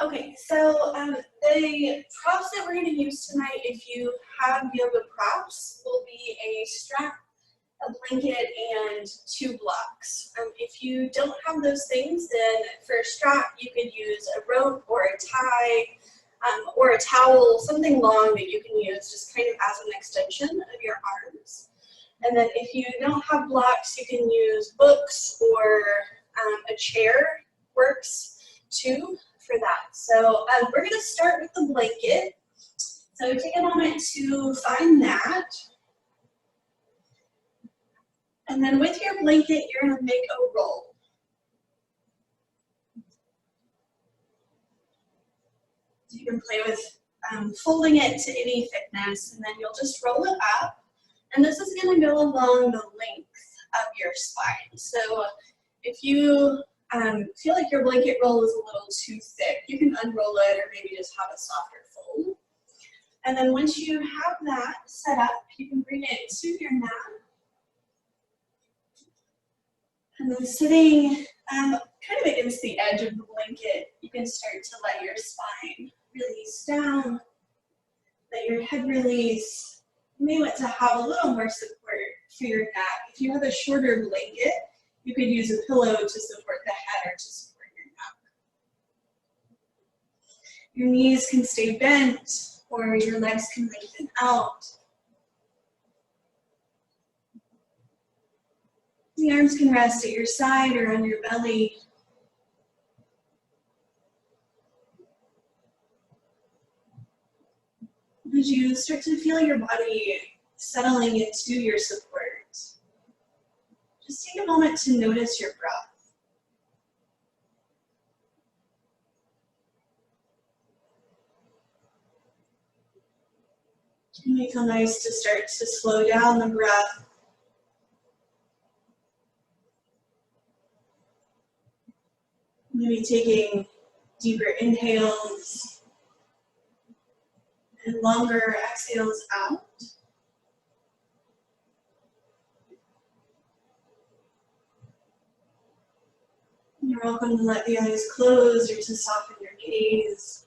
Okay, so the props that we're going to use tonight, if you have yoga props, will be a strap, a blanket, and 2 blocks. If you don't have those things, then for a strap, you could use a rope or a tie or a towel, something long that you can use just kind of as an extension of your arms. And then if you don't have blocks, you can use books or a chair works too for that. So we're going to start with the blanket. So take a moment to find that. And then with your blanket, you're going to make a roll. So you can play with folding it to any thickness, and then you'll just roll it up. And this is going to go along the length of your spine. So if you feel like your blanket roll is a little too thick, you can unroll it or maybe just have a softer fold. And then once you have that set up, you can bring it to your mat. And then sitting kind of against the edge of the blanket, you can start to let your spine release down, let your head release. You may want to have a little more support for your neck. If you have a shorter blanket, you could use a pillow to support the head or to support your neck. Your knees can stay bent or your legs can lengthen out. The arms can rest at your side or on your belly. As you start to feel your body settling into your support, just take a moment to notice your breath. It may feel nice to start to slow down the breath. Maybe taking deeper inhales and longer exhales out. You're welcome to let the eyes close or to soften your gaze.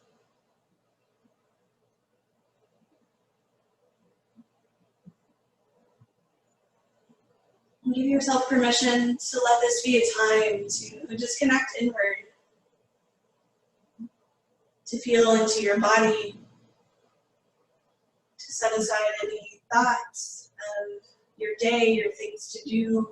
And give yourself permission to let this be a time to just connect inward, to feel into your body, to set aside any thoughts of your day, your things to do.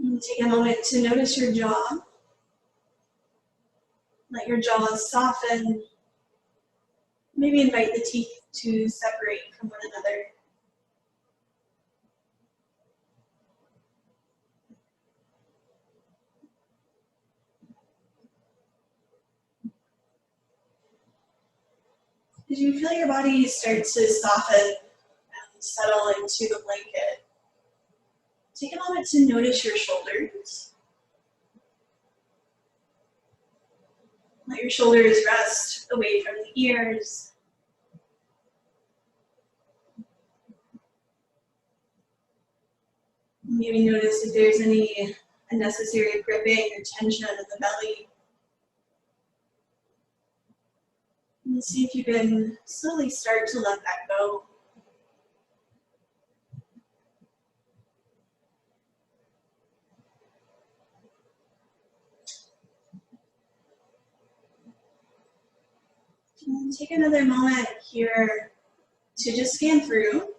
And take a moment to notice your jaw. Let your jaw soften. Maybe invite the teeth to separate from one another. As you feel your body start to soften and settle into the blanket, take a moment to notice your shoulders. Let your shoulders rest away from the ears. Maybe notice if there's any unnecessary gripping or tension in the belly. And see if you can slowly start to let that go. And take another moment here to just scan through,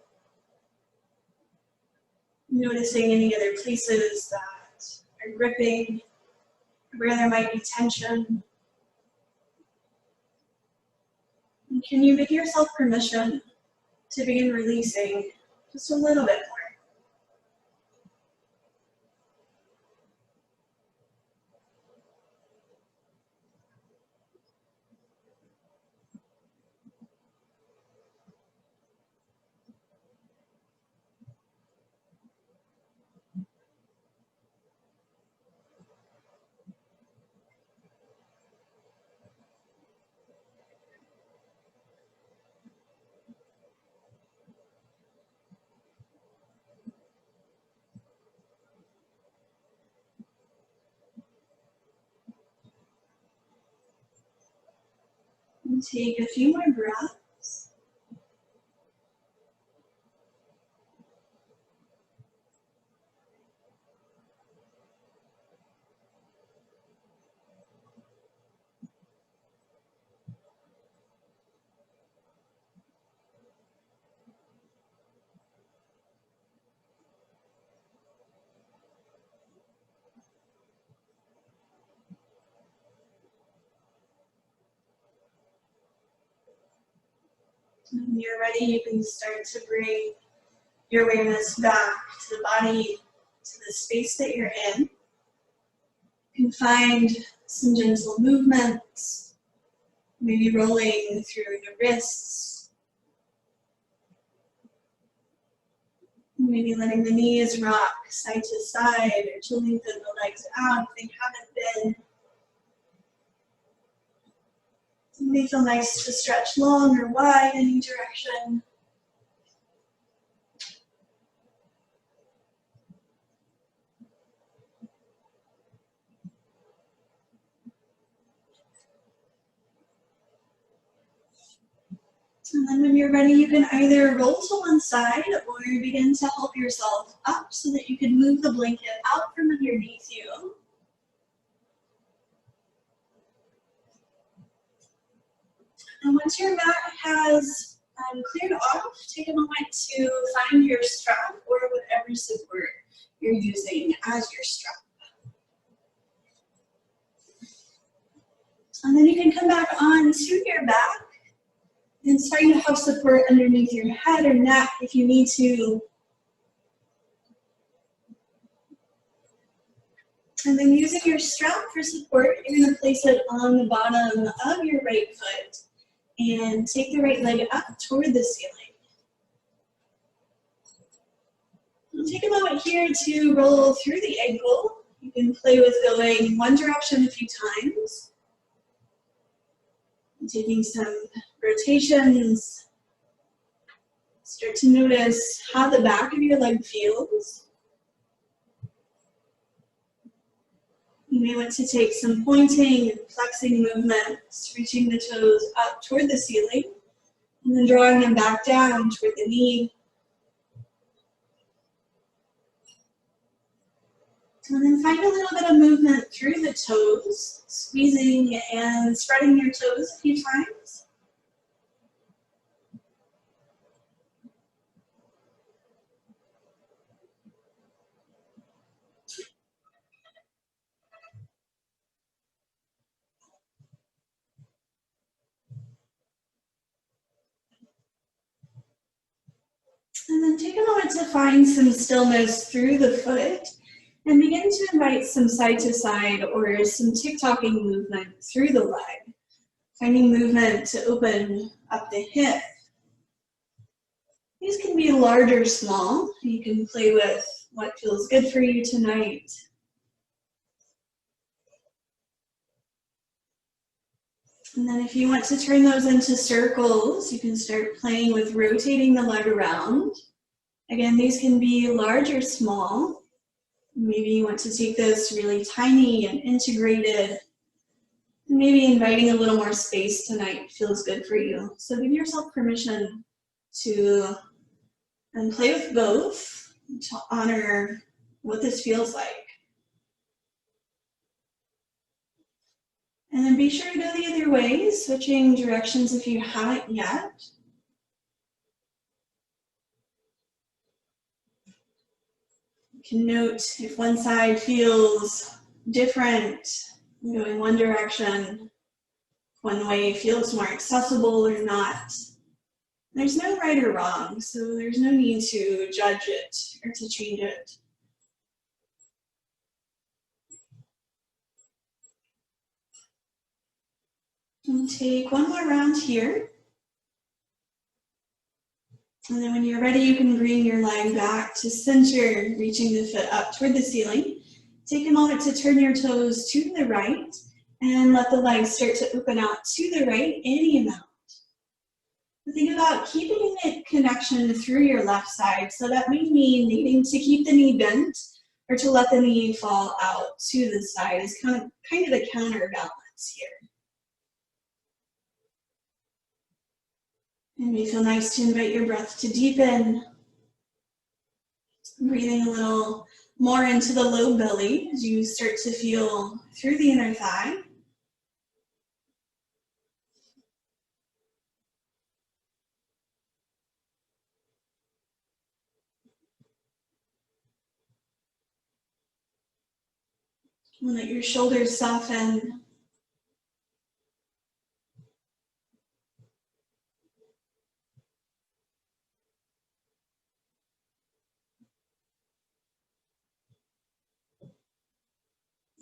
noticing any other places that are gripping, where there might be tension. And can you give yourself permission to begin releasing just a little bit more? And take a few more breaths. When you're ready, you can start to bring your awareness back to the body, to the space that you're in. You can find some gentle movements, maybe rolling through the wrists, maybe letting the knees rock side to side or to lengthen the legs out if they haven't been. It may feel nice to stretch long or wide in any direction. And then when you're ready, you can either roll to one side or begin to help yourself up so that you can move the blanket out from underneath you. And once your mat has cleared off, take a moment to find your strap or whatever support you're using as your strap. And then you can come back onto your back and starting to have support underneath your head or neck if you need to. And then using your strap for support, you're going to place it on the bottom of your right foot and take the right leg up toward the ceiling. And take a moment here to roll through the ankle. You can play with going one direction a few times. And taking some rotations. Start to notice how the back of your leg feels. You may want to take some pointing and flexing movements, reaching the toes up toward the ceiling, and then drawing them back down toward the knee. And then find a little bit of movement through the toes, squeezing and spreading your toes a few times. And then take a moment to find some stillness through the foot and begin to invite some side to side or some tick-tocking movement through the leg. Finding movement to open up the hip. These can be large or small. You can play with what feels good for you tonight. And then if you want to turn those into circles, you can start playing with rotating the leg around. Again, these can be large or small. Maybe you want to take this really tiny and integrated. Maybe inviting a little more space tonight feels good for you. So give yourself permission to play with both to honor what this feels like. And then be sure to go the other way, switching directions if you haven't yet. You can note if one side feels different, going one direction, one way feels more accessible or not. There's no right or wrong, so there's no need to judge it or to change it. And take one more round here. And then when you're ready, you can bring your leg back to center, reaching the foot up toward the ceiling. Take a moment to turn your toes to the right and let the legs start to open out to the right any amount. Think about keeping a connection through your left side. So that may mean needing to keep the knee bent or to let the knee fall out to the side is kind of a counterbalance here. And it may feel nice to invite your breath to deepen, breathing a little more into the low belly as you start to feel through the inner thigh. And let your shoulders soften.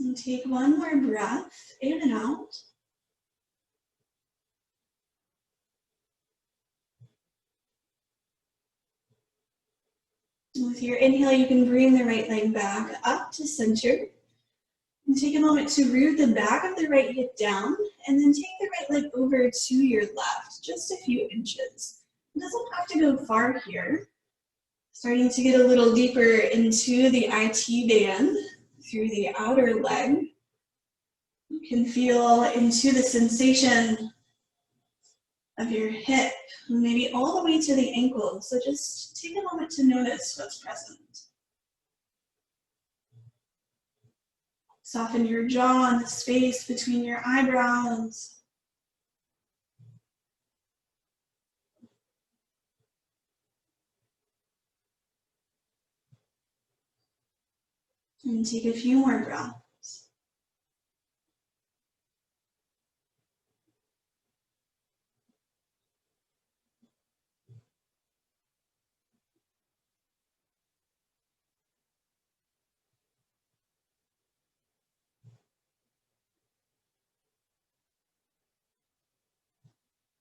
And take one more breath in and out. And with your inhale, you can bring the right leg back up to center. And take a moment to root the back of the right hip down, and then take the right leg over to your left, just a few inches. It doesn't have to go far here. Starting to get a little deeper into the IT band through the outer leg. You can feel into the sensation of your hip, maybe all the way to the ankle. So just take a moment to notice what's present. Soften your jaw and the space between your eyebrows. And take a few more breaths.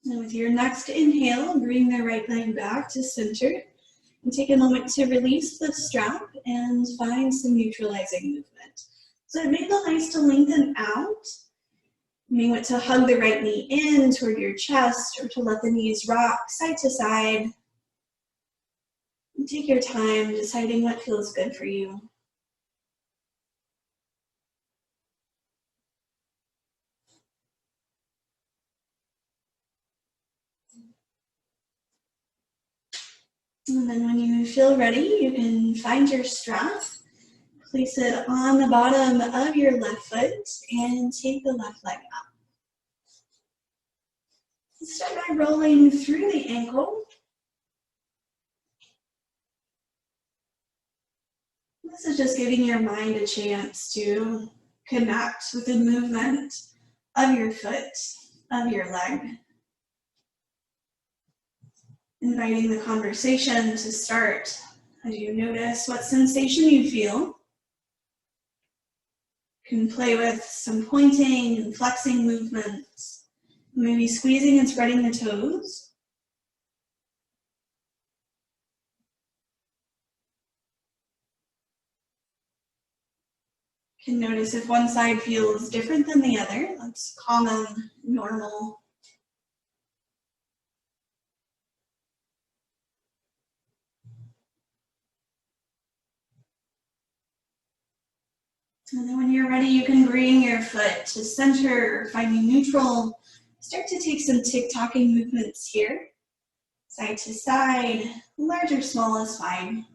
And with your next inhale, bring the right leg back to center. And take a moment to release the strap and find some neutralizing movement. So it may feel nice to lengthen out. You may want to hug the right knee in toward your chest or to let the knees rock side to side. And take your time deciding what feels good for you. And then when you feel ready, you can find your strap, place it on the bottom of your left foot, and take the left leg up. Start by rolling through the ankle. This is just giving your mind a chance to connect with the movement of your foot, of your leg. Inviting the conversation to start as you notice what sensation you feel. You can play with some pointing and flexing movements, maybe squeezing and spreading the toes. You can notice if one side feels different than the other. That's common, normal. And then when you're ready, you can bring your foot to center, finding neutral. Start to take some tick-tocking movements here. Side to side, large or small is fine.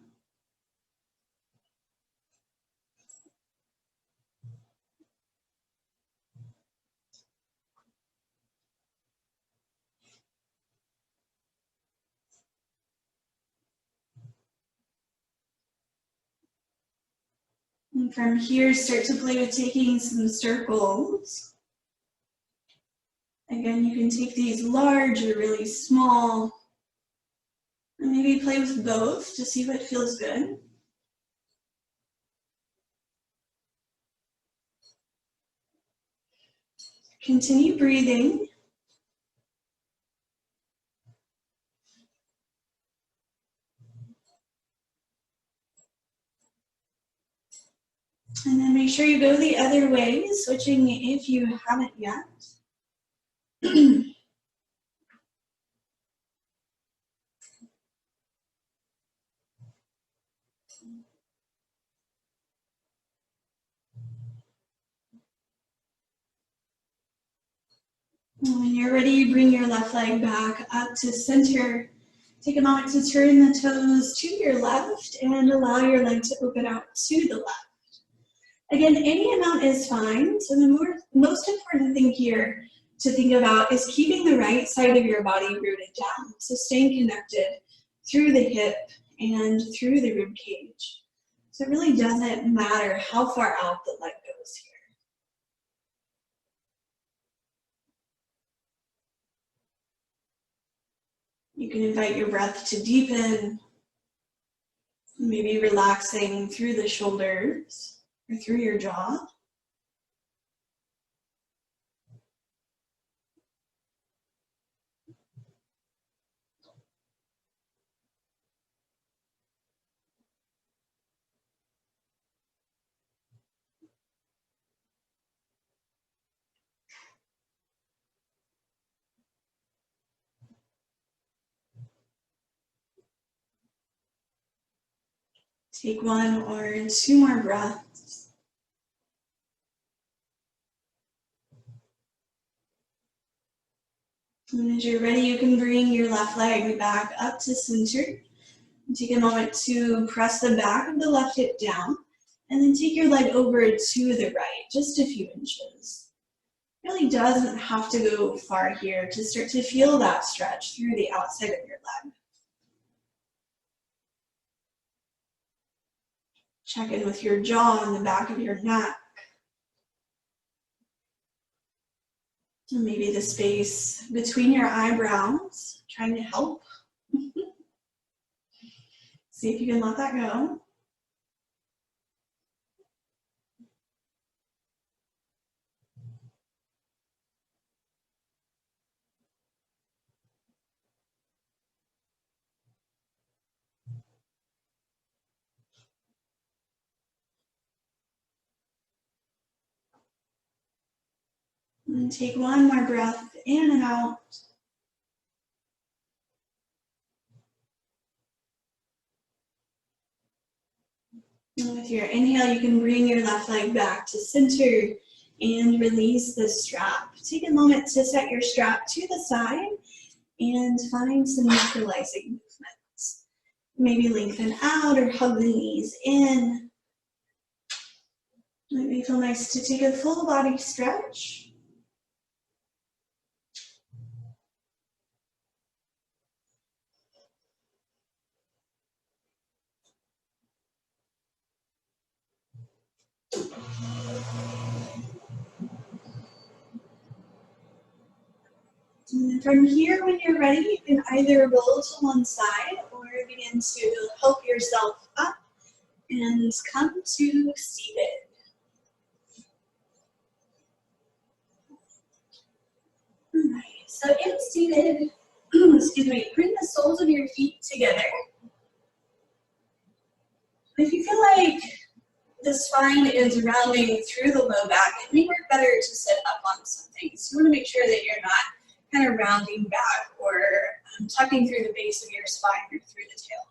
And from here, start to play with taking some circles. Again, you can take these large or really small, and maybe play with both to see what feels good. Continue breathing. And then make sure you go the other way, switching if you haven't yet. When you're ready, bring your left leg back up to center. Take a moment to turn the toes to your left and allow your leg to open out to the left. Again, any amount is fine. So the most important thing here to think about is keeping the right side of your body rooted down. So staying connected through the hip and through the rib cage. So it really doesn't matter how far out the leg goes here. You can invite your breath to deepen, maybe relaxing through the shoulders or through your jaw. Take one or two more breaths. And as you're ready, you can bring your left leg back up to center. Take a moment to press the back of the left hip down, and then take your leg over to the right, just a few inches. It really doesn't have to go far here to start to feel that stretch through the outside of your leg. Check in with your jaw and the back of your neck. And maybe the space between your eyebrows, trying to help. See if you can let that go. And take one more breath in and out. And with your inhale, you can bring your left leg back to center and release the strap. Take a moment to set your strap to the side and find some neutralizing movements. Maybe lengthen out or hug the knees in. Might be feel nice to take a full body stretch. And from here, when you're ready, you can either roll to one side or begin to help yourself up and come to seated. All right, so in seated, excuse me, bring the soles of your feet together. If you feel like the spine is rounding through the low back, it may work better to sit up on something. So you want to make sure that you're not kind of rounding back or tucking through the base of your spine or through the tail.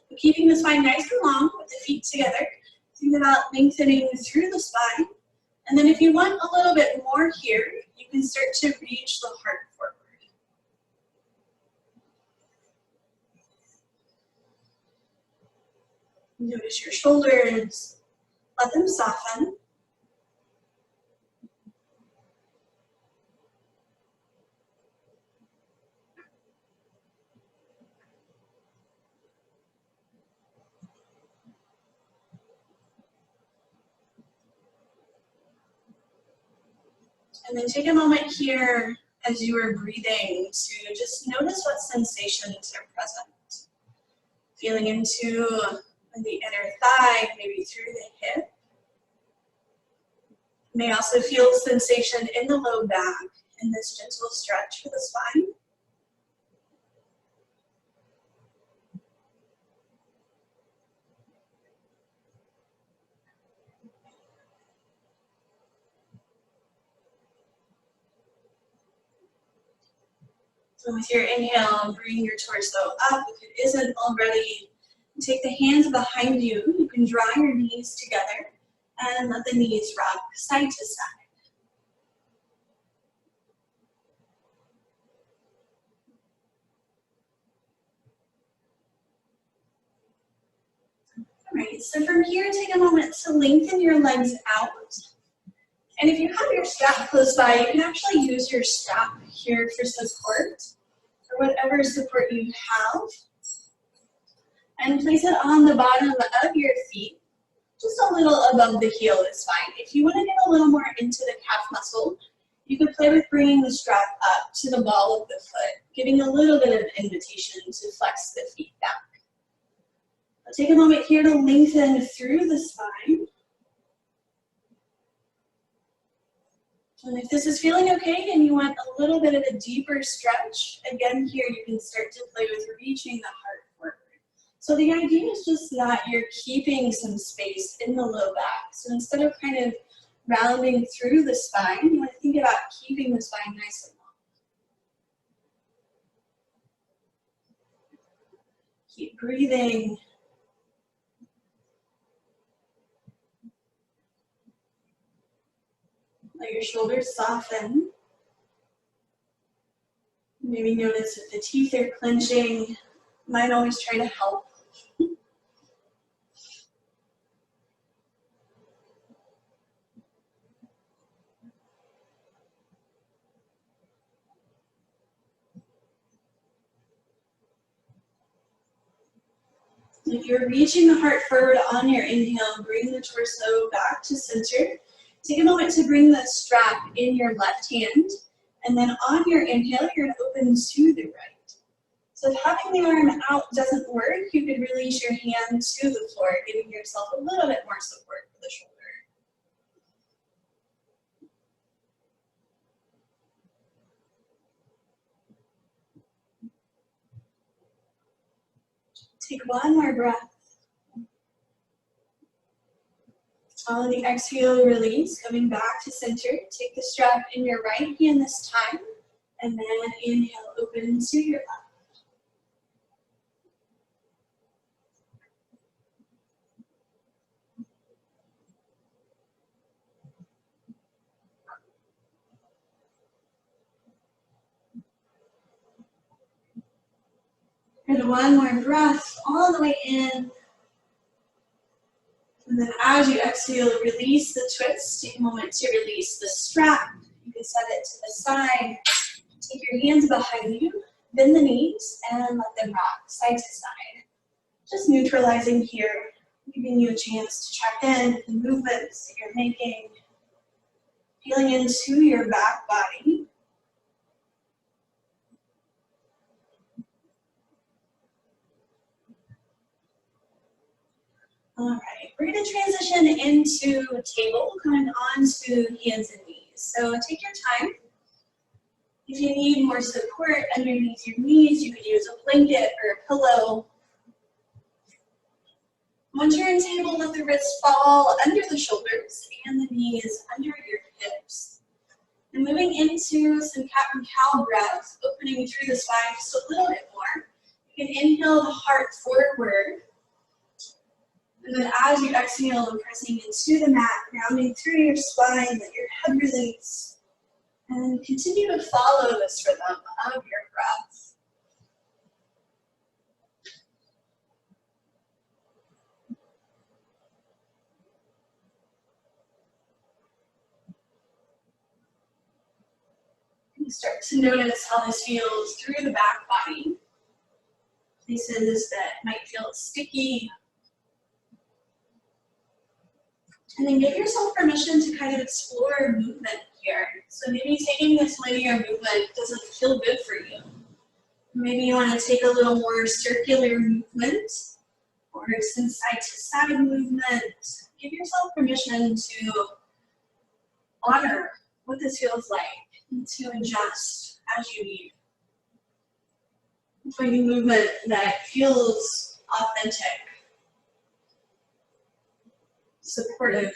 But keeping the spine nice and long with the feet together, think about lengthening through the spine. And then if you want a little bit more here, you can start to reach the heart forward. Notice your shoulders, let them soften. And then take a moment here as you are breathing to just notice what sensations are present. Feeling into the inner thigh, maybe through the hip. You may also feel sensation in the low back in this gentle stretch for the spine. So with your inhale, bring your torso up. If it isn't already, take the hands behind you. You can draw your knees together and let the knees rock side to side. Right, so from here, take a moment to lengthen your legs out. And if you have your strap close by, you can actually use your strap here for support, or whatever support you have. And place it on the bottom of your feet, just a little above the heel is fine. If you want to get a little more into the calf muscle, you could play with bringing the strap up to the ball of the foot, giving a little bit of invitation to flex the feet back. I'll take a moment here to lengthen through the spine. And if this is feeling okay and you want a little bit of a deeper stretch, again here you can start to play with reaching the heart forward. So the idea is just that you're keeping some space in the low back. So instead of kind of rounding through the spine, you want to think about keeping the spine nice and long. Keep breathing. Let your shoulders soften. Maybe notice if the teeth are clenching. Mine always try to help. If you're reaching the heart forward on your inhale, bring the torso back to center. Take a moment to bring the strap in your left hand, and then on your inhale, you're going to open to the right. So if having the arm out doesn't work, you could release your hand to the floor, giving yourself a little bit more support for the shoulder. Take one more breath. On the exhale, release, coming back to center. Take the strap in your right hand this time, and then inhale, open to your left. And one more breath all the way in. And then as you exhale, release the twist. Take a moment to release the strap. You can set it to the side. Take your hands behind you, bend the knees, and let them rock side to side. Just neutralizing here, giving you a chance to check in with the movements that you're making. Feeling into your back body. All right, we're going to transition into table, coming onto hands and knees. So take your time. If you need more support underneath your knees, you could use a blanket or a pillow. Once you're in table, let the wrists fall under the shoulders and the knees under your hips. And moving into some cat and cow breath, opening through the spine just a little bit more. You can inhale the heart forward. And then as you exhale, and pressing into the mat, grounding through your spine, let your head release. And continue to follow this rhythm of your breath. You start to notice how this feels through the back body. Places that might feel sticky. And then give yourself permission to kind of explore movement here. So maybe taking this linear movement doesn't feel good for you. Maybe you want to take a little more circular movement or some side-to-side movement. Give yourself permission to honor what this feels like and to adjust as you need. Finding movement that feels authentic, supportive.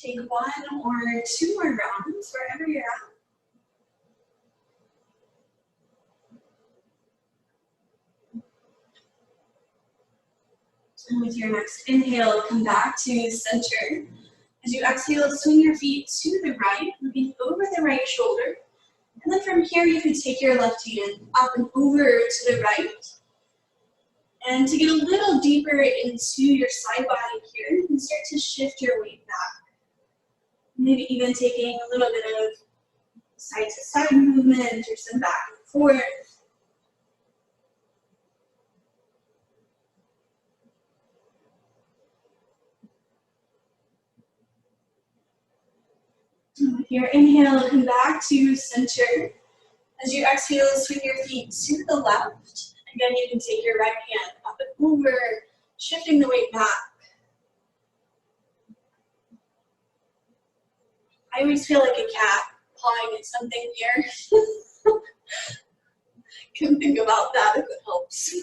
Take one or two more rounds wherever you're at. And with your next inhale, come back to center. As you exhale, swing your feet to the right, looking over the right shoulder. And then from here, you can take your left hand up and over to the right. And to get a little deeper into your side body here, you can start to shift your weight back. Maybe even taking a little bit of side-to-side movement or some back and forth. With your inhale, come back to center. As you exhale, swing your feet to the left. Again, you can take your right hand up and over, shifting the weight back. I always feel like a cat pawing at something here. Can think about that if it helps.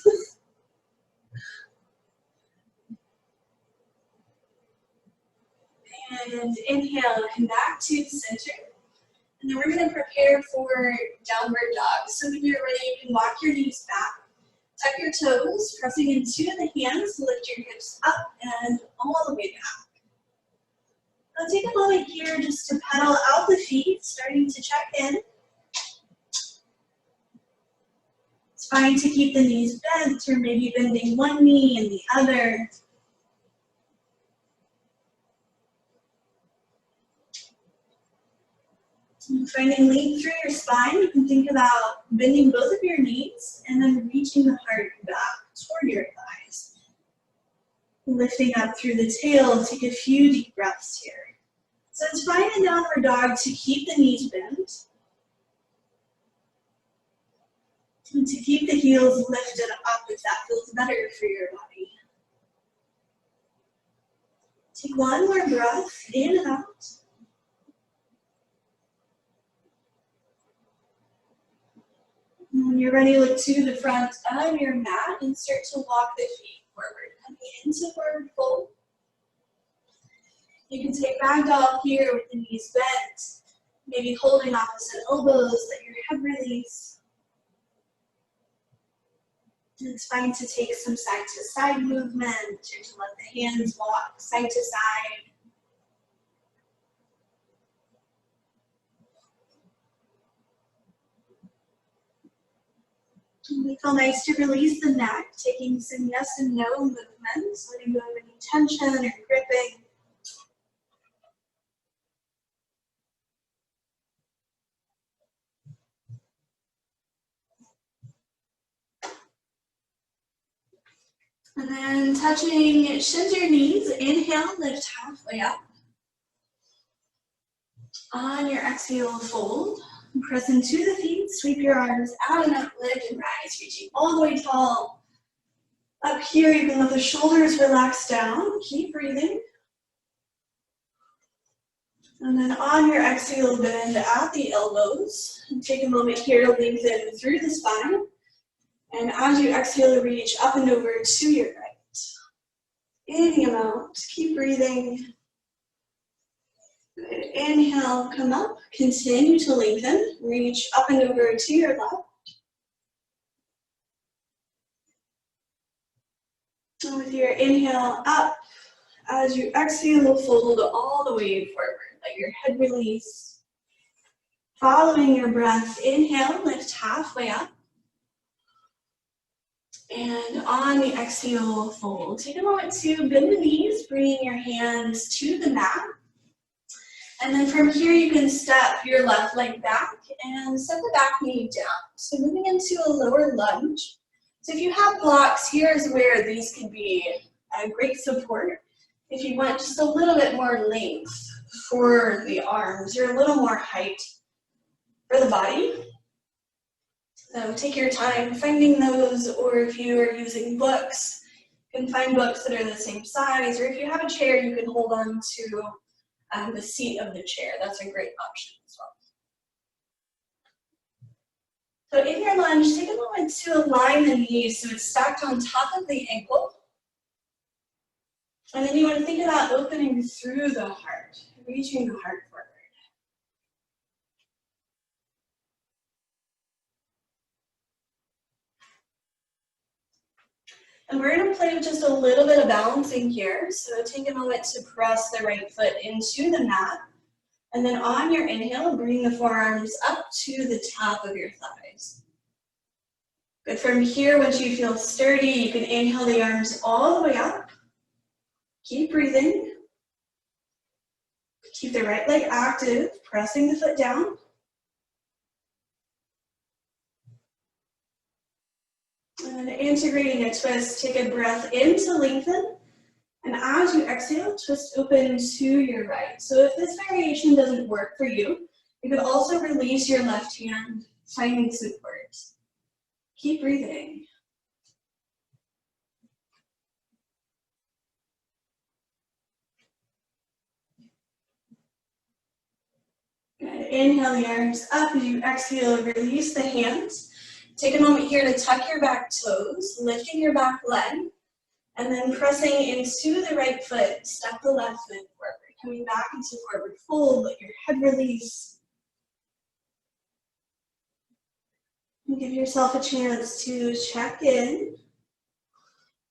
And inhale, come back to center. And then we're going to prepare for downward dog. So when you're ready, you can walk your knees back, tuck your toes, pressing into the hands, lift your hips up and all the way back. Now take a moment here just to pedal out the feet, starting to check in. It's fine to keep the knees bent or maybe bending one knee and the other. Finding length through your spine, you can think about bending both of your knees and then reaching the heart back toward your thighs. Lifting up through the tail, take a few deep breaths here. So it's fine in downward dog to keep the knees bent. And to keep the heels lifted up if that feels better for your body. Take one more breath in and out. When you're ready, look to the front of your mat and start to walk the feet forward. Coming into forward fold. You can take ragdoll here with the knees bent, maybe holding opposite elbows, let your head release. And it's fine to take some side-to-side movement or to let the hands walk side to side. And it feel nice to release the neck, taking some yes and no movements, letting go of any tension or gripping. And then touching shins or knees, inhale, lift halfway up. On your exhale, fold. Press into the feet, sweep your arms out and up, lift and rise, reaching all the way tall. Up here, you can let the shoulders relax down. Keep breathing. And then on your exhale, bend at the elbows. And take a moment here to lengthen through the spine. And as you exhale, reach up and over to your right. Inhaling out, keep breathing. Good. Inhale, come up, continue to lengthen. Reach up and over to your left. And with your inhale up, as you exhale, fold all the way forward. Let your head release. Following your breath, inhale, lift halfway up. And on the exhale, fold. Take a moment to bend the knees, bringing your hands to the mat. And then from here, you can step your left leg back and step the back knee down. So moving into a lower lunge. So if you have blocks, here's where these can be a great support. If you want just a little bit more length for the arms or a little more height for the body. So take your time finding those, or if you are using books, you can find books that are the same size, or if you have a chair, you can hold on to the seat of the chair. That's a great option as well. So in your lunge, take a moment to align the knees so it's stacked on top of the ankle. And then you want to think about opening through the heart, reaching the heart forward. And we're going to play with just a little bit of balancing here. So take a moment to press the right foot into the mat. And then on your inhale, bring the forearms up to the top of your thighs. Good. From here, once you feel sturdy, you can inhale the arms all the way up. Keep breathing. Keep the right leg active, pressing the foot down. And integrating a twist, take a breath in to lengthen. And as you exhale, twist open to your right. So if this variation doesn't work for you, you can also release your left hand, finding support. Keep breathing. Good. Inhale the arms up. As you exhale, release the hands. Take a moment here to tuck your back toes, lifting your back leg, and then pressing into the right foot, step the left foot forward. Coming back into forward fold, let your head release. And give yourself a chance to check in.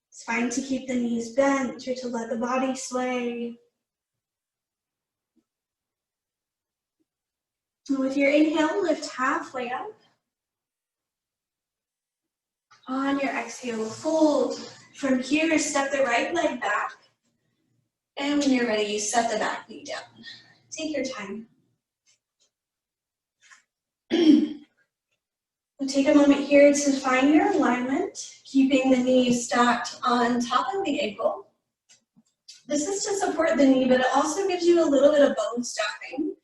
It's fine to keep the knees bent or to let the body sway. And with your inhale, lift halfway up. On your exhale, fold. From here, step the right leg back. And when you're ready, set the back knee down. Take your time. And take a moment here to find your alignment, keeping the knees stacked on top of the ankle. This is to support the knee, but it also gives you a little bit of bone stacking,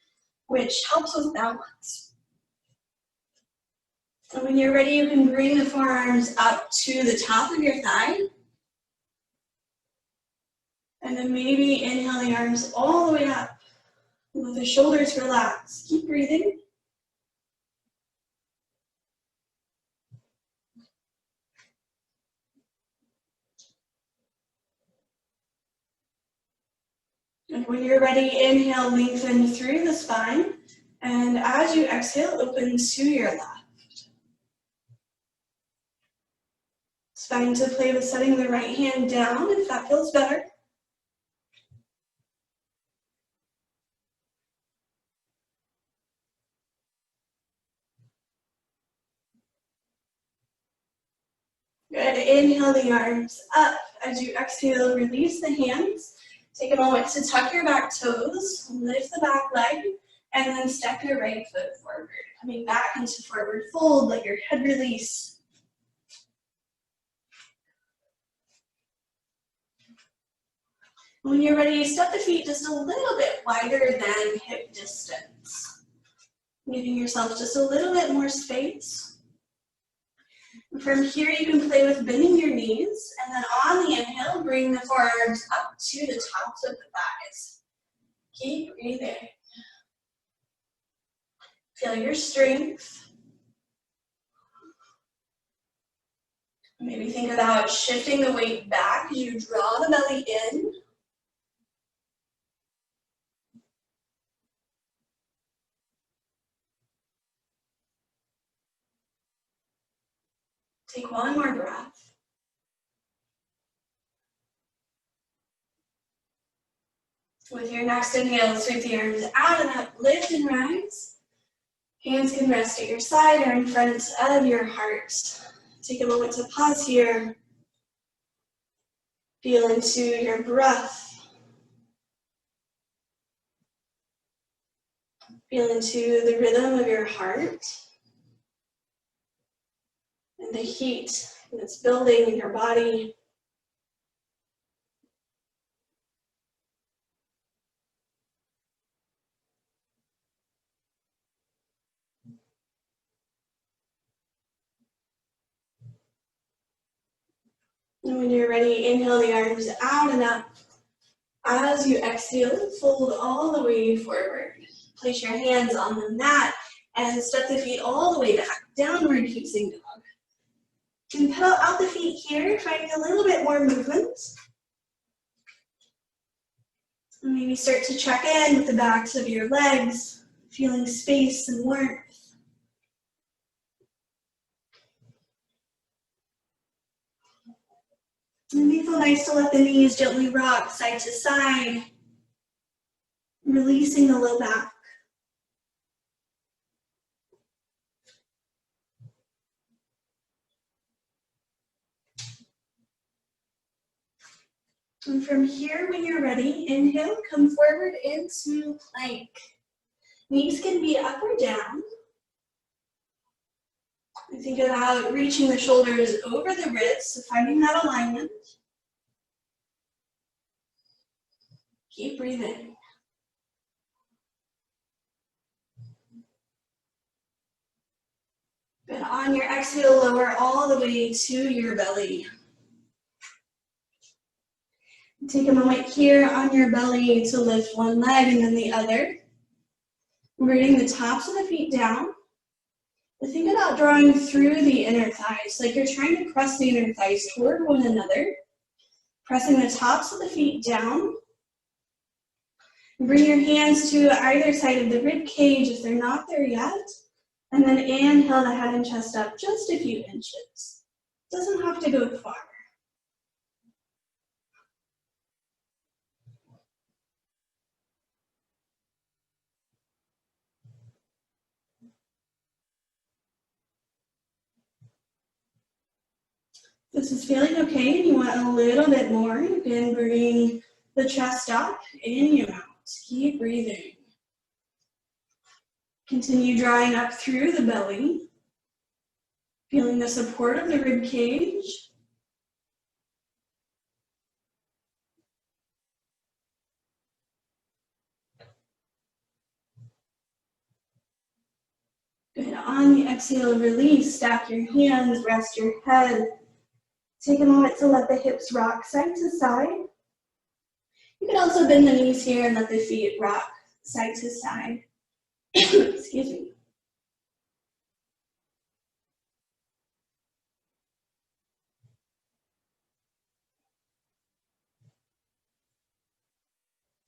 which helps with balance. And when you're ready, you can bring the forearms up to the top of your thigh. And then maybe inhale the arms all the way up. Let the shoulders relax. Keep breathing. And when you're ready, inhale, lengthen through the spine. And as you exhale, open to your left. It's fine to play with setting the right hand down if that feels better. Good. Inhale the arms up. As you exhale, release the hands. Take a moment to tuck your back toes, lift the back leg, and then step your right foot forward. Coming back into forward fold, let your head release. When you're ready, step the feet just a little bit wider than hip distance. Giving yourself just a little bit more space. From here, you can play with bending your knees, and then on the inhale, bring the forearms up to the tops of the thighs. Keep breathing. Feel your strength. Maybe think about shifting the weight back as you draw the belly in. Take one more breath. With your next inhale, sweep the arms out and up, lift and rise. Hands can rest at your side or in front of your heart. Take a moment to pause here. Feel into your breath. Feel into the rhythm of your heart and the heat that's building in your body. And when you're ready, inhale the arms out and up. As you exhale, fold all the way forward. Place your hands on the mat and step the feet all the way back, downward facing dog. And pedal out the feet here, finding a little bit more movement. And maybe start to check in with the backs of your legs, feeling space and warmth. It may feel nice to let the knees gently rock side to side, releasing the low back. And from here, when you're ready, inhale, come forward into plank. Knees can be up or down. And think about reaching the shoulders over the wrists, so finding that alignment. Keep breathing. Good. On your exhale, lower all the way to your belly. Take a moment here on your belly to lift one leg and then the other. Rooting the tops of the feet down. But think about drawing through the inner thighs, like you're trying to press the inner thighs toward one another. Pressing the tops of the feet down. Bring your hands to either side of the rib cage if they're not there yet. And then inhale the head and chest up just a few inches. Doesn't have to go far. This is feeling okay and you want a little bit more, you can bring the chest up and you out. Keep breathing. Continue drawing up through the belly, feeling the support of the rib cage. Good. On the exhale, release, stack your hands, rest your head. Take a moment to let the hips rock side to side. You can also bend the knees here and let the feet rock side to side. Excuse me.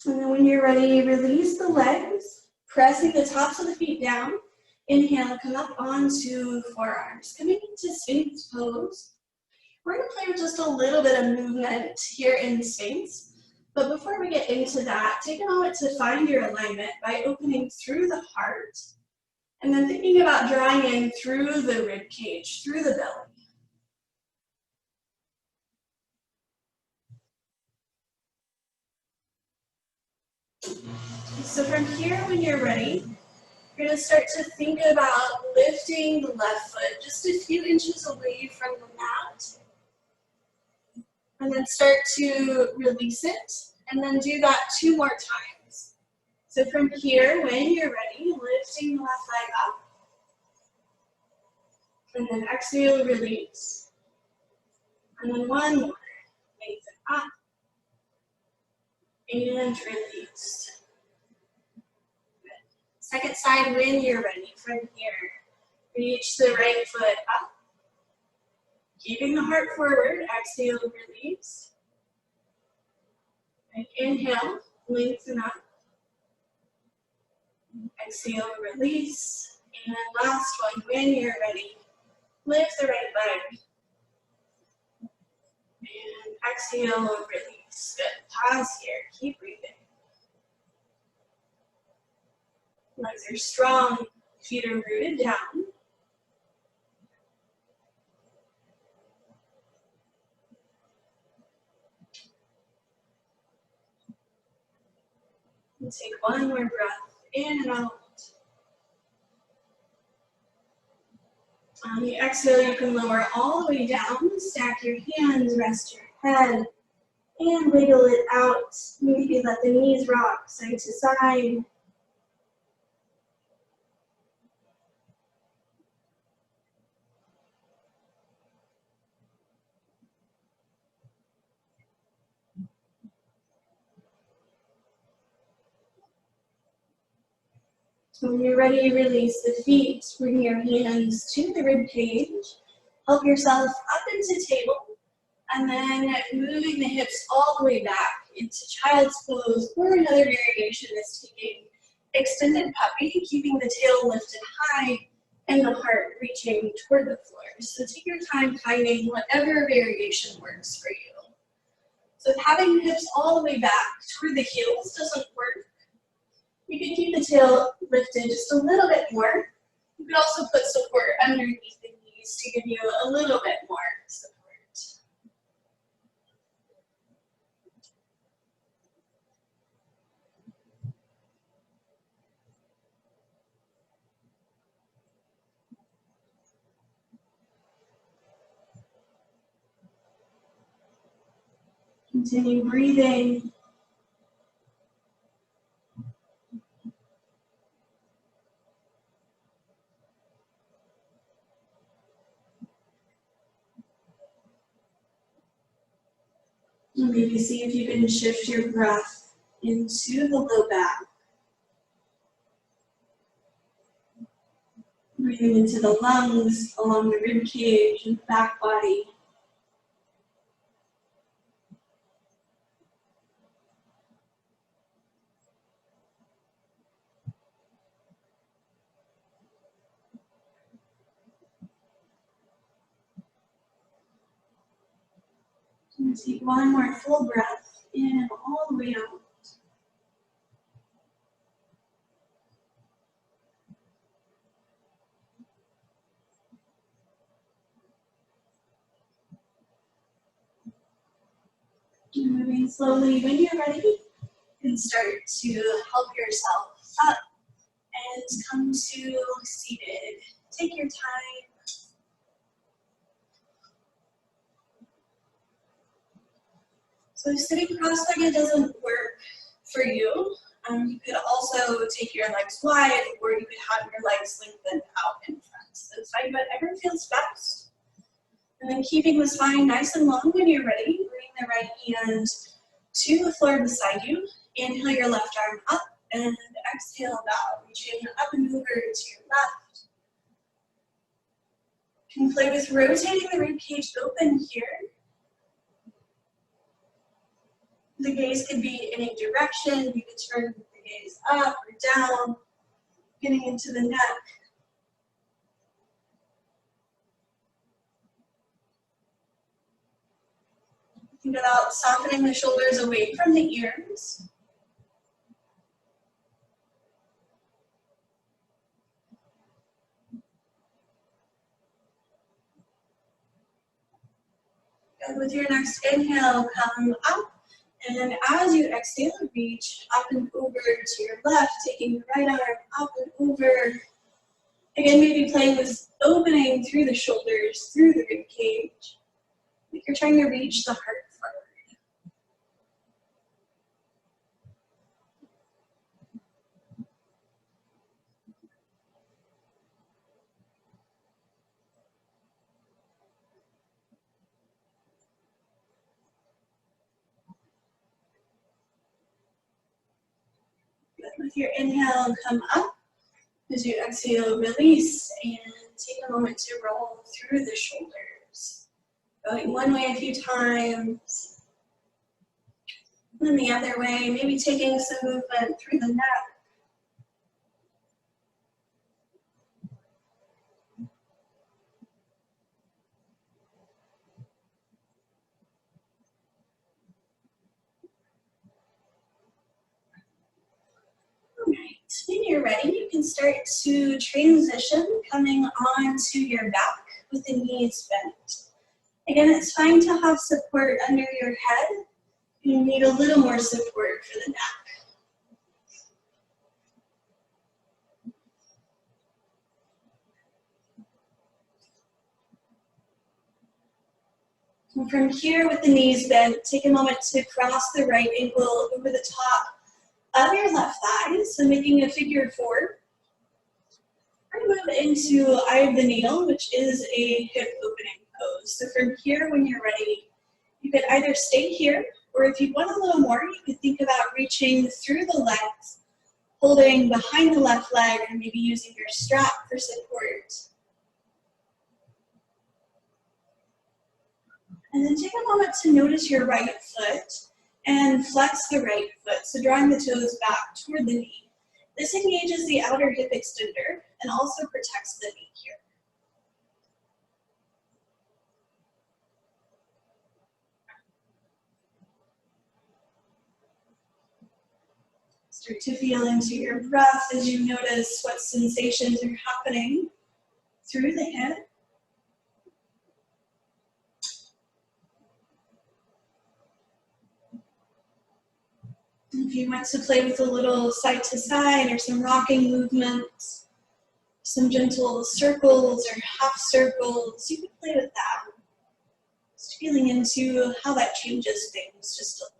And then when you're ready, release the legs, pressing the tops of the feet down. Inhale, come up onto forearms. Coming into Sphinx pose. We're going to play with just a little bit of movement here in Sphinx. But before we get into that, take a moment to find your alignment by opening through the heart. And then thinking about drawing in through the rib cage, through the belly. So from here, when you're ready, you're going to start to think about lifting the left foot just a few inches away from the mat. And then start to release it. And then do that 2 more times. So from here, when you're ready, lifting the left leg up. And then exhale, release. And then 1 more. Lengthen up. And release. Second side, when you're ready, from here, reach the right foot up. Keeping the heart forward, exhale, release. And inhale, lengthen up. Exhale, release. And then last one, when you're ready, lift the right leg. And exhale, release. Good. Pause here, keep breathing. Legs are strong, feet are rooted down. And take 1 more breath in and out. On the exhale, you can lower all the way down, stack your hands, rest your head, and wiggle it out. Maybe let the knees rock side to side. When you're ready, release the feet. Bring your hands to the rib cage. Help yourself up into table. And then moving the hips all the way back into child's pose, or another variation is taking extended puppy, keeping the tail lifted high and the heart reaching toward the floor. So take your time finding whatever variation works for you. So if having hips all the way back toward the heels doesn't work, you can keep the tail lifted just a little bit more. You could also put support underneath the knees to give you a little bit more support. Continue breathing. And maybe see if you can shift your breath into the low back. Breathing into the lungs, along the rib cage and back body. And take one more full breath in all the way out. And moving slowly, when you're ready, you can start to help yourself up and come to seated. Take your time. So if sitting cross-legged doesn't work for you, you could also take your legs wide, or you could have your legs lengthened out in front. So find whatever feels best. And then keeping the spine nice and long when you're ready, bring the right hand to the floor beside you. Inhale your left arm up and exhale bow, reaching up and over to your left. You can play with rotating the rib cage open here. The gaze could be in a direction. You could turn the gaze up or down, getting into the neck. Think about softening the shoulders away from the ears. And with your next inhale, come up. And as you exhale, reach up and over to your left, taking the right arm up and over. Again, maybe playing with opening through the shoulders, through the rib cage. Like you're trying to reach the heart forward. Good. With your inhale, come up. As you exhale, release and take a moment to roll through the shoulders. Going one way a few times, and then the other way, maybe taking some movement through the neck. All right, when you're ready, you can start to transition, coming onto your back with the knees bent. Again, it's fine to have support under your head. You need a little more support for the neck. And from here with the knees bent, take a moment to cross the right ankle over the top of your left thigh, so making a figure four. We're going to move into eye of the needle, which is a hip opening pose. So from here, when you're ready, you could either stay here, or if you want a little more, you could think about reaching through the legs, holding behind the left leg, or maybe using your strap for support. And then take a moment to notice your right foot and flex the right foot, so drawing the toes back toward the knee. This engages the outer hip extender and also protects the knee here. Start to feel into your breath as you notice what sensations are happening through the hip. If you want to play with a little side to side or some rocking movements, some gentle circles or half circles, you can play with that. Just feeling into how that changes things just a little.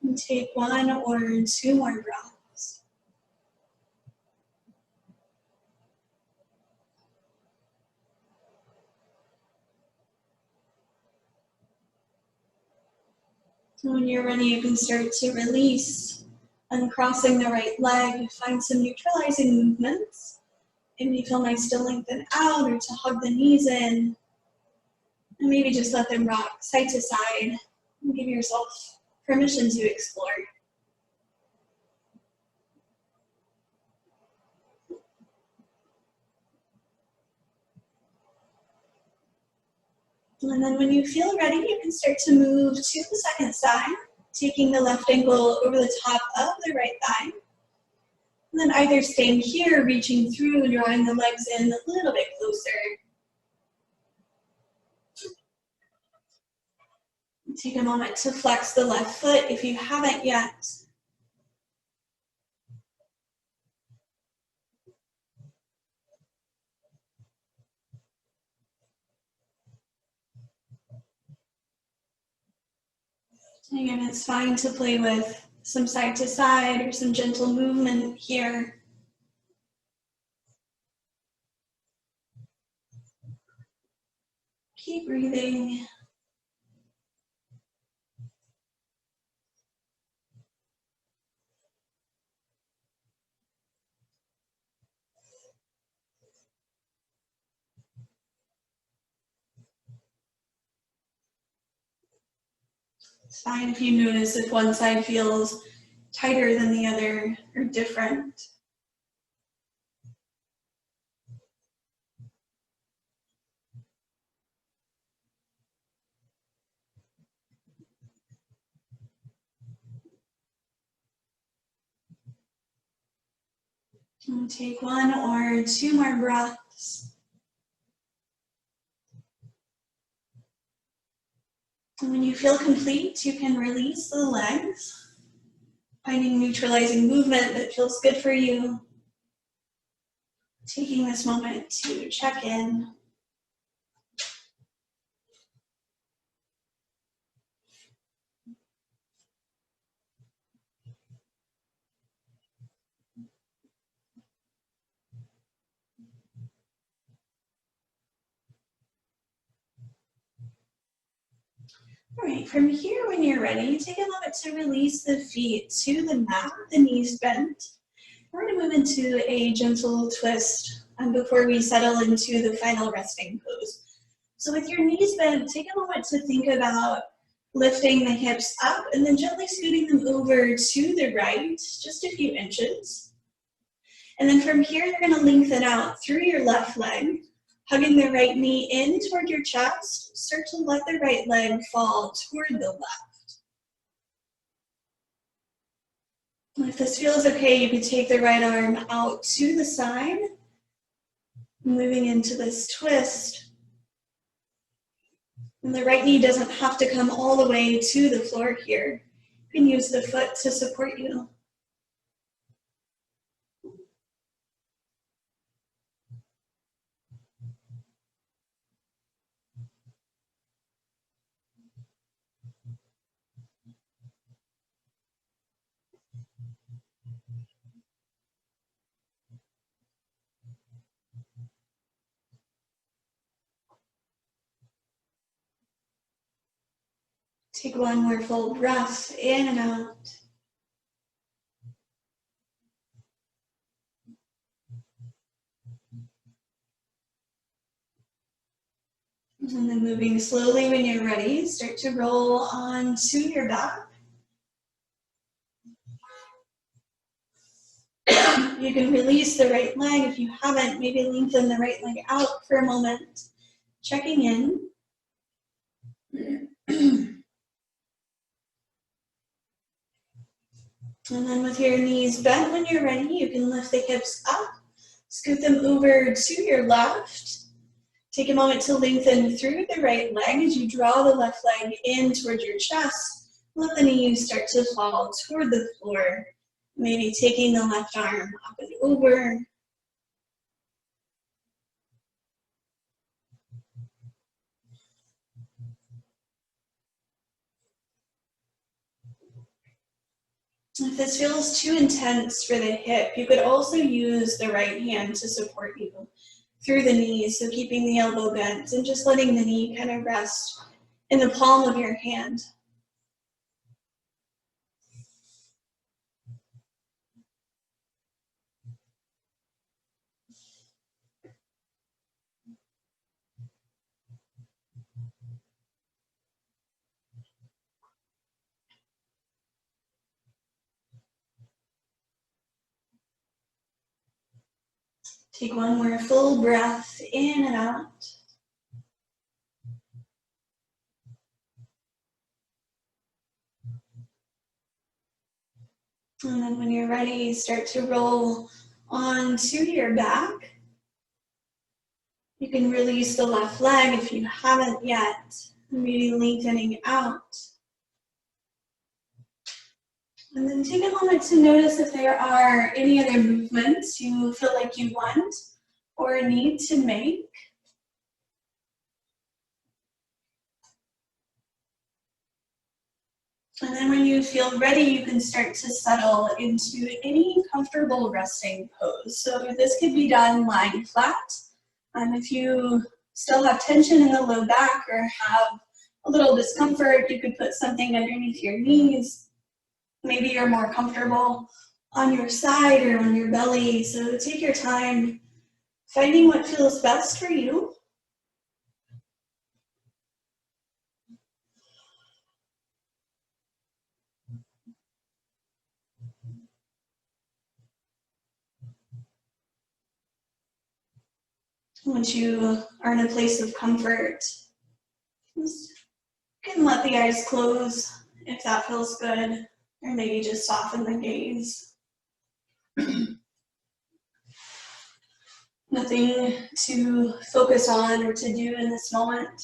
And take 1 or 2 more breaths. So when you're ready, you can start to release, uncrossing the right leg, find some neutralizing movements. Maybe feel nice to lengthen out or to hug the knees in. And maybe just let them rock side to side and give yourself permission to explore. And then when you feel ready, you can start to move to the second side, taking the left ankle over the top of the right thigh. And then either staying here, reaching through, and drawing the legs in a little bit closer. Take a moment to flex the left foot if you haven't yet. And again, it's fine to play with some side to side or some gentle movement here. Keep breathing. It's fine if you notice if one side feels tighter than the other or different. And take 1 or 2 more breaths. And when you feel complete, you can release the legs, finding neutralizing movement that feels good for you. Taking this moment to check in. All right, from here, when you're ready, take a moment to release the feet to the mat, the knees bent. We're going to move into a gentle twist before we settle into the final resting pose. So with your knees bent, take a moment to think about lifting the hips up and then gently scooting them over to the right, just a few inches. And then from here, you're going to lengthen out through your left leg, hugging the right knee in toward your chest. Start to let the right leg fall toward the left. If this feels okay, you can take the right arm out to the side, moving into this twist. And the right knee doesn't have to come all the way to the floor here. You can use the foot to support you. Take 1 more full breath in and out. And then moving slowly when you're ready, start to roll onto your back. You can release the right leg. If you haven't, maybe lengthen the right leg out for a moment. Checking in. And then with your knees bent when you're ready, you can lift the hips up, scoot them over to your left. Take a moment to lengthen through the right leg as you draw the left leg in towards your chest. Let the knees start to fall toward the floor. Maybe taking the left arm up and over. If this feels too intense for the hip, you could also use the right hand to support you through the knees, so keeping the elbow bent and just letting the knee kind of rest in the palm of your hand. Take one more full breath in and out. And then when you're ready, start to roll onto your back. You can release the left leg if you haven't yet, maybe lengthening out. And then take a moment to notice if there are any other movements you feel like you want or need to make. And then when you feel ready, you can start to settle into any comfortable resting pose. So this could be done lying flat. If you still have tension in the low back or have a little discomfort, you could put something underneath your knees. Maybe you're more comfortable on your side or on your belly. So take your time finding what feels best for you. Once you are in a place of comfort, you can let the eyes close if that feels good, or maybe just soften the gaze. Nothing to focus on or to do in this moment.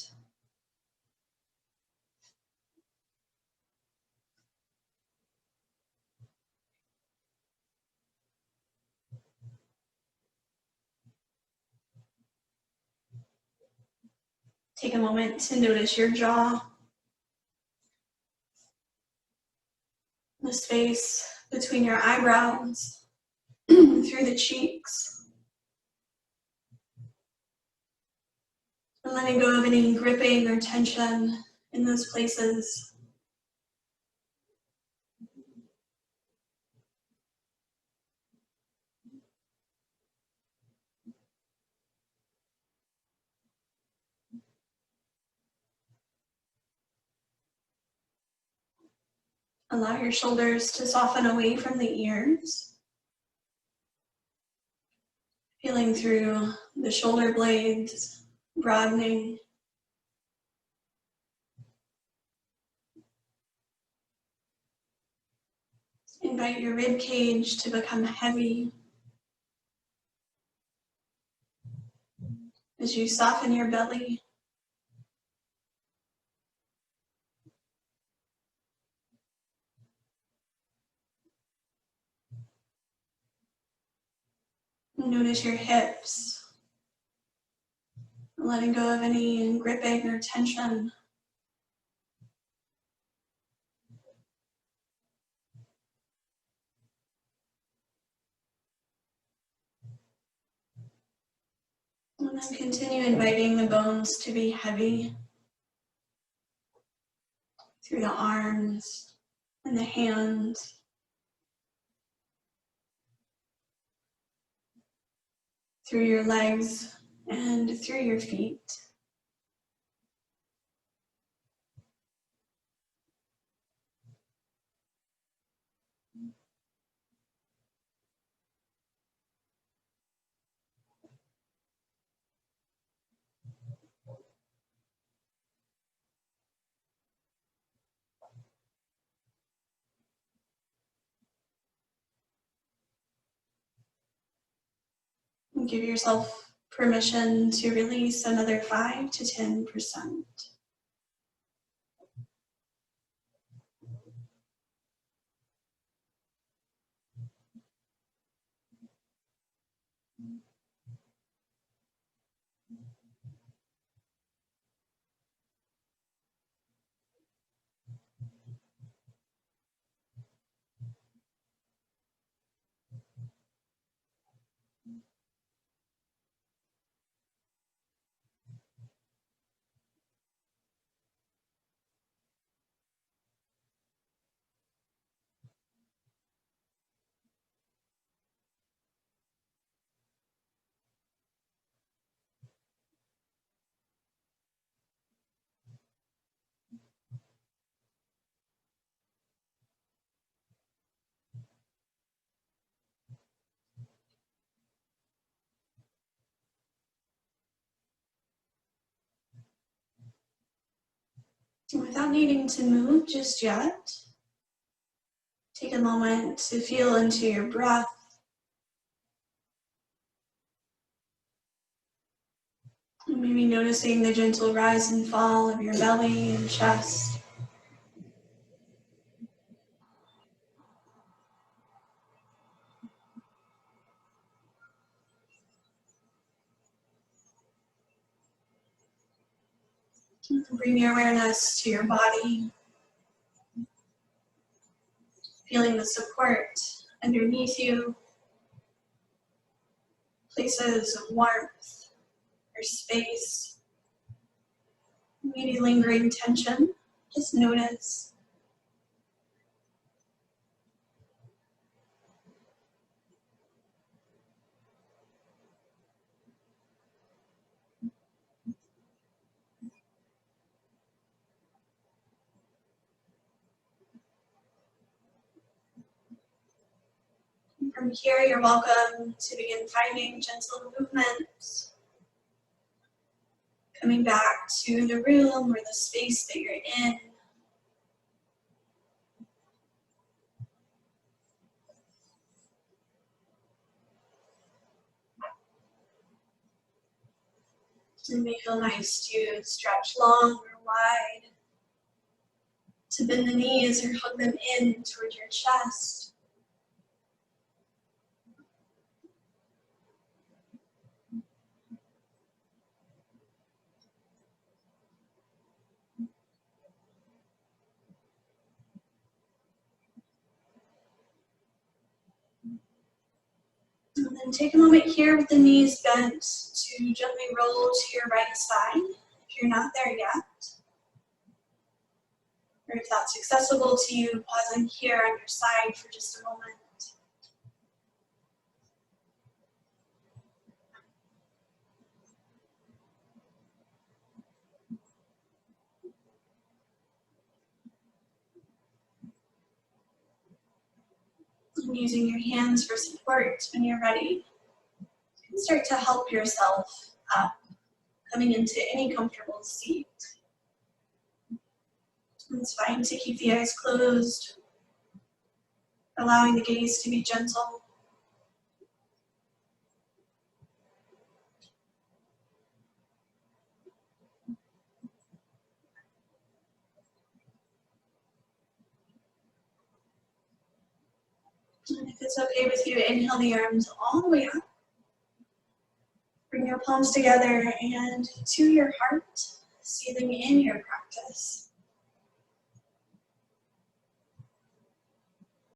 Take a moment to notice your jaw, the space between your eyebrows, through the cheeks. And letting go of any gripping or tension in those places. Allow your shoulders to soften away from the ears. Feeling through the shoulder blades, broadening. Invite your rib cage to become heavy as you soften your belly. Notice your hips, letting go of any gripping or tension. And then continue inviting the bones to be heavy through the arms and the hands, through your legs and through your feet. And give yourself permission to release another 5 to 10%. Without needing to move just yet, take a moment to feel into your breath. And maybe noticing the gentle rise and fall of your belly and chest. Bring your awareness to your body, feeling the support underneath you, places of warmth or space, maybe lingering tension. Just notice. And from here, you're welcome to begin finding gentle movements, coming back to the room or the space that you're in. It may feel nice to stretch long or wide, to bend the knees or hug them in toward your chest. And then take a moment here with the knees bent to gently roll to your right side if you're not there yet. Or if that's accessible to you, pausing here on your side for just a moment. And using your hands for support when you're ready, you can start to help yourself up, coming into any comfortable seat. It's fine to keep the eyes closed, allowing the gaze to be gentle. And if it's okay with you, inhale the arms all the way up. Bring your palms together and to your heart, sealing in your practice.